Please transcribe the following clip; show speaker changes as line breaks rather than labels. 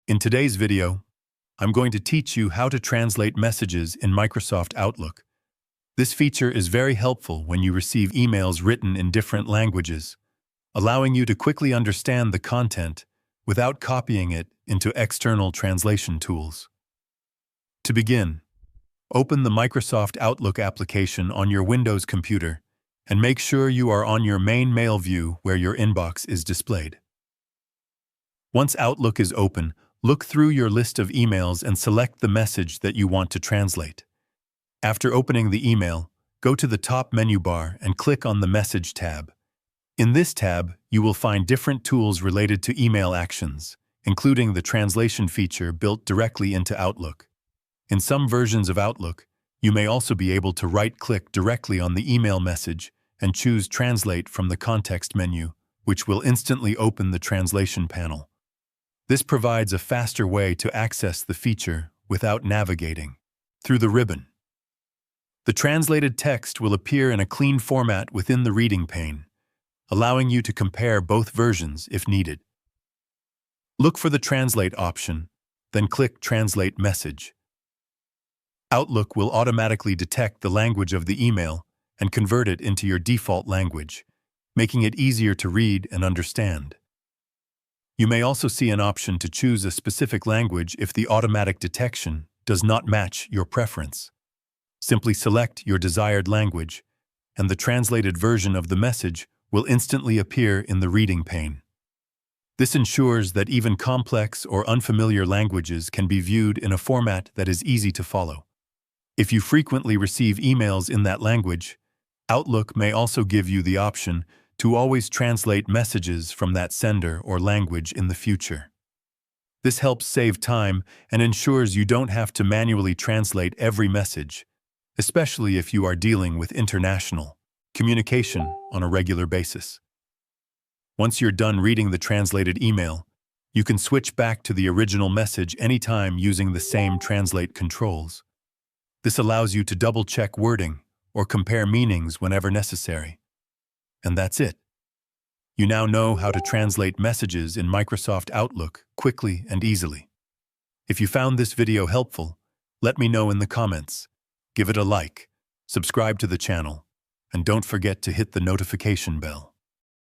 In today's video, I'm going to teach you how to translate messages in Microsoft Outlook. This feature is very helpful when you receive emails written in different languages, allowing you to quickly understand the content without copying it into external translation tools. To begin, open the Microsoft Outlook application on your Windows computer and make sure you are on your main mail view where your inbox is displayed. Once Outlook is open, look through your list of emails and select the message that you want to translate. After opening the email, go to the top menu bar and click on the Message tab. In this tab, you will find different tools related to email actions, including the translation feature built directly into Outlook. In some versions of Outlook, you may also be able to right-click directly on the email message and choose Translate from the context menu, which will instantly open the translation panel. This provides a faster way to access the feature without navigating through the ribbon. The translated text will appear in a clean format within the reading pane, allowing you to compare both versions if needed. Look for the Translate option, then click Translate Message. Outlook will automatically detect the language of the email and convert it into your default language, making it easier to read and understand. You may also see an option to choose a specific language if the automatic detection does not match your preference. Simply select your desired language, and the translated version of the message will instantly appear in the reading pane. This ensures that even complex or unfamiliar languages can be viewed in a format that is easy to follow. If you frequently receive emails in that language, Outlook may also give you the option to always translate messages from that sender or language in the future. This helps save time and ensures you don't have to manually translate every message, especially if you are dealing with international communication on a regular basis. Once you're done reading the translated email, you can switch back to the original message anytime using the same translate controls. This allows you to double-check wording or compare meanings whenever necessary. And that's it. You now know how to translate messages in Microsoft Outlook quickly and easily. If you found this video helpful, let me know in the comments. Give it a like, subscribe to the channel, and don't forget to hit the notification bell.